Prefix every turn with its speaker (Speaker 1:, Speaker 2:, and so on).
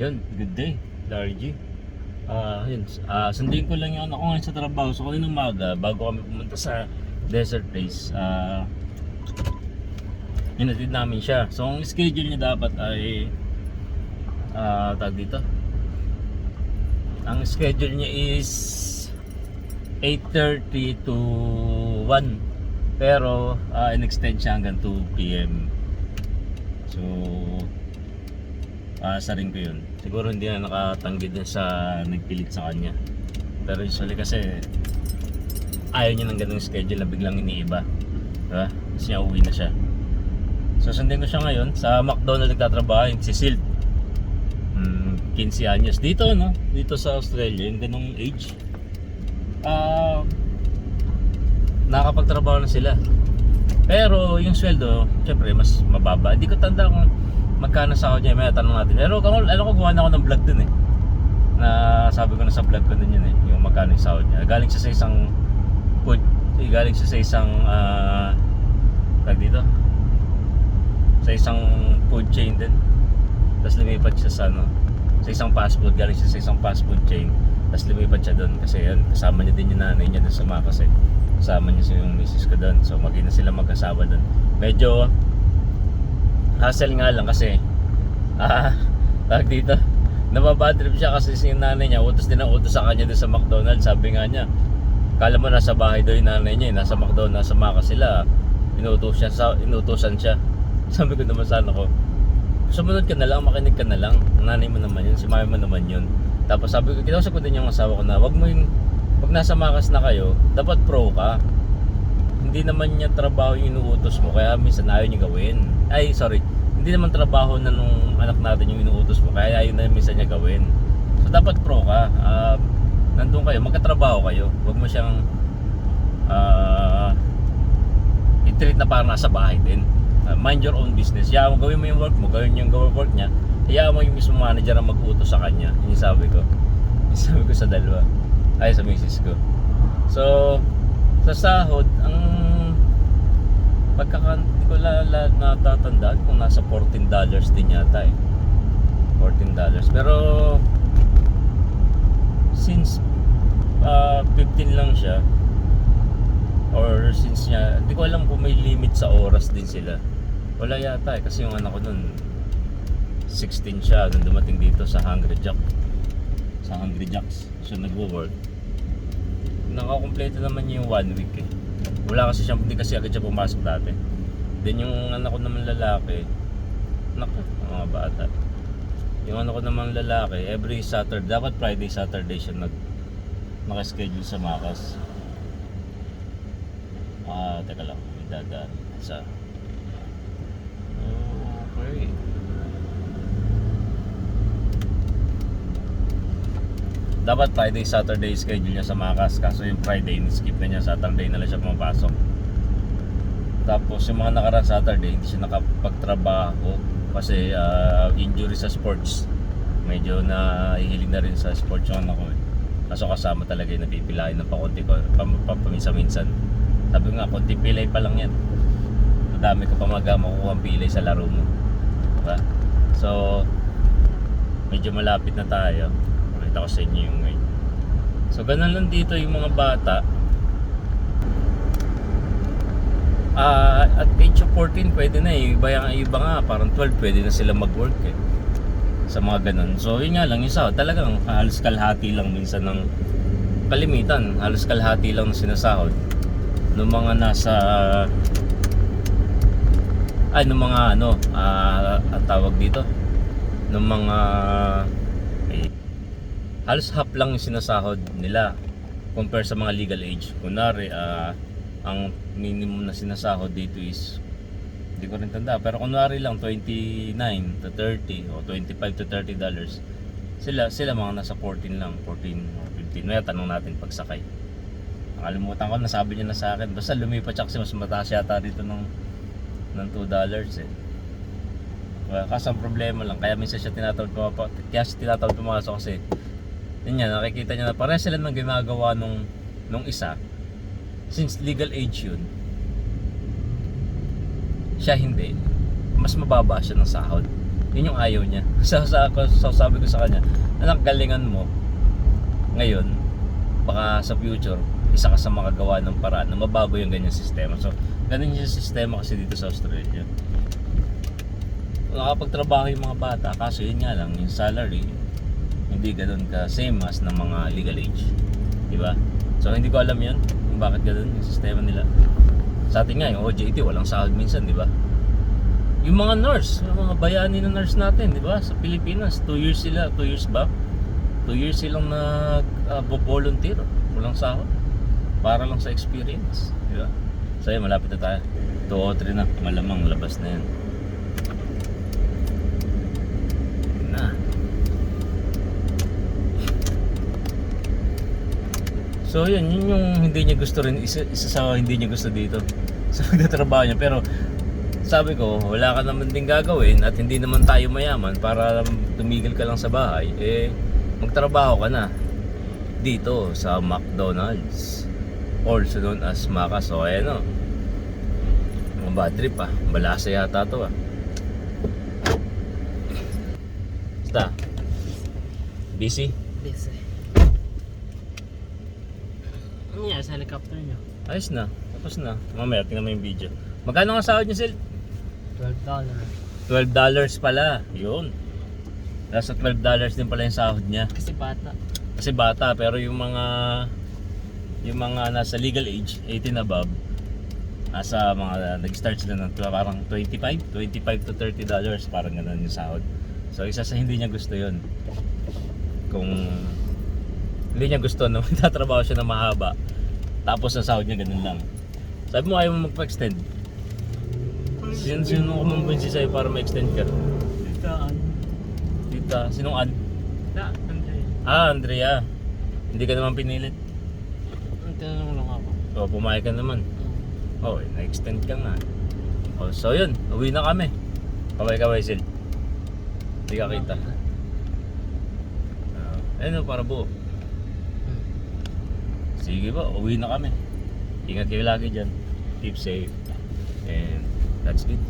Speaker 1: Yun, good day, Largy. Yun, sundin ko lang yung ano ko ngayon sa trabaho. So kanina umaga, bago kami pumunta sa desert place, hinatid namin siya. So ang schedule niya dapat ay, tag dito, ang schedule niya is 8:30 to 1. Pero in-extend siya hanggang 2 p.m. So asarin ko yun. Siguro hindi na nakatanggi din sa nagpilit sa kanya. Pero usually kasi ayaw niya ng ganung schedule na biglang iniiba, diba? Kasi niya uwi na siya. So sundin ko siya ngayon sa McDonald's nagtatrabaho, yung si Sil. 15 anyos dito, no? Dito sa Australia, yung ganung age, nakakapagtrabaho na sila. Pero yung sweldo, syempre mas mababa. Hindi ko tanda kung magkano sa niya, may tanong natin. Pero alam ko, gawa na ako ng vlog dun eh. Na sabi ko na sa vlog ko din yun eh, yung magkano yung sahod niya. Galing siya sa isang food, galing siya sa isang tag dito, sa isang food chain din. Tapos lumipat siya sa ano, sa isang fast food, galing siya sa isang fast food chain. Tapos lumipat siya doon kasi yun, kasama niya din yung nanay niya doon sa Macas eh. Kasama niya yung misis ko doon. So maging na sila magkasama doon. Medyo hassle nga lang kasi tawag dito, nababadrip siya kasi yung nanay niya utos din ang utos sa kanya doon sa McDonald's. Sabi nga niya, kala mo nasa bahay doon yung nanay niya, nasa McDonald's, nasa Macas sila, inutusan siya. Sabi ko naman sana ko, sumunod ka na lang, makinig ka na lang, ang nanay mo naman yun, si mami mo naman yun. Tapos sabi ko, kinausap ko din yung asawa ko na wag nasa Macas na kayo, dapat pro ka. Hindi naman niya trabaho yung inuutos mo, kaya minsan ayaw niya gawin. Hindi naman trabaho na nung anak natin yung inuutos mo, kaya ayaw na minsan niya gawin. So dapat pro ka, nandun kayo, magkatrabaho kayo. Huwag mo siyang i-treat na parang nasa bahay din. Mind your own business. Hayaan mo, gawin mo yung work mo, gawin yung work niya. Hayaan mo yung mismo manager ang mag-utos sa kanya. Yung sabi ko. Yung sabi ko sa dalawa. Ay, sa misis ko. So, sa sahod, ang hindi ko natatandaan kung nasa $14 din yata eh. $14. Pero since 15 lang siya, or since niya, hindi ko alam kung may limit sa oras din sila. Wala yata eh, kasi yung anak ko nun 16 siya nung dumating dito sa Hungry Jacks siya nagwo-work. Nakakompleto naman niya yung 1 week eh. Wala kasi siya, hindi kasi agad siya pumasok dati. Then yung anak ko naman lalaki, mga bata, yung anak ko naman lalaki, every Saturday, dapat Friday, Saturday siya naka-schedule sa Macas. Teka lang, may dadaan sa okay. Dapat Friday, Saturday schedule niya sa Macas. Kaso yung Friday, skip na niya, Saturday na lang siya pumapasok. Tapos yung mga nakaraan Saturday, hindi siya nakapagtrabaho kasi injury sa sports. Medyo nahihiling na rin sa sports yung anak ko eh. Kaso kasama talaga yung napipilain ng pakunti ko, paminsan-minsan. Sabi nga, konti pilay pa lang yan. Madami ka pa makukuha ang pilay sa laro mo, diba? So medyo malapit na tayo. Pakita ko sa inyo yung ngayon. So ganun lang dito yung mga bata. At age of 14 pwede na eh. Iba nga parang 12 pwede na sila mag-work eh, sa mga ganun. So yun nga lang, yung sahod talagang halos kalahati lang minsan ng kalimitan. Halos kalahati lang ng sinasahod ng mga nasa tawag dito, ng mga halos half lang yung sinasahod nila compare sa mga legal age. Kunwari ang minimum na sinasahod dito is, hindi ko rin tanda, pero kunwari lang 29 to 30 o 25 to 30 dollars. Sila mga nasa 14 lang, 14 o 15. May tanong natin pagsakay. Nakalimutan ko, nasabi niya na sa akin. Basta lumipat siya kasi mas mataas yata dito ng $2 eh. Kaso ang problema lang, kaya minsan siya tinatawag pumasok kasi yun yan, nakikita niya na pareha sila ng ginagawa nung isa. Since legal age yun, siya hindi, mas mababa siya ng sahod. Yun yung ayaw niya. So sabi ko sa kanya, anak, galingan mo ngayon, baka sa future isa ka sa makagawa ng paraan na mabago yung ganyang sistema. So ganun yung sistema kasi dito sa Australia. Nakapagtrabaho yung mga bata, kaso yun nga lang, yung salary hindi ganun ka same as ng mga legal age, di ba? So hindi ko alam yun kung bakit ganun yung sistema nila. Sa atin nga yung OJT walang sahod minsan, di ba? Yung mga nurse, yung mga bayani na nurse natin, di ba? Sa Pilipinas, 2 years sila, 2 years back, 2 years silang nag-volunteer, walang sahod, para lang sa experience, di ba? So yun, malapit na tayo, 2:03 na, malamang labas na yan. Na. So yun yung hindi niya gusto rin, isa sa hindi niya gusto dito sa pagtatrabaho niya. Pero sabi ko, wala ka naman din gagawin at hindi naman tayo mayaman para tumigil ka lang sa bahay, eh magtrabaho ka na dito sa McDonald's, also known as Macca. So ayan o, mga bad trip ah, balasa yata to ah. Basta busy?
Speaker 2: Busy. Ano yan sa helicopter nyo?
Speaker 1: Ayos na, tapos na. Mamaya tingnan mo yung video. Magkano ang sahod niya, Sil?
Speaker 2: $12.
Speaker 1: $12 pala, yun. Nasa $12 din pala yung sahod niya.
Speaker 2: Kasi bata.
Speaker 1: Kasi bata, pero yung mga nasa legal age, 18 above, nasa mga nag-start sila ng parang 25 to $30, parang ganun yung sahod. So isa sa hindi niya gusto yun. Kung hindi niya gusto na magtatrabaho siya na mahaba, tapos ang sahod niya ganun lang. Sabi mo ayaw mo magpa-extend. Sino kumumbinsi sa'yo para ma-extend ka? Tita, sinong Ann?
Speaker 2: Andre.
Speaker 1: Andrea. Hindi ka naman pinilit.
Speaker 2: Tinanong lang ako.
Speaker 1: O, pumayag ka naman. O, na-extend ka nga. O, so yun, uwi na kami. Kaway-kaway, Sil. Hindi ka kita. Ayun o, para buo. Sige ba, uwi na kami. Ingat kayo lagi dyan. Keep safe. And that's it.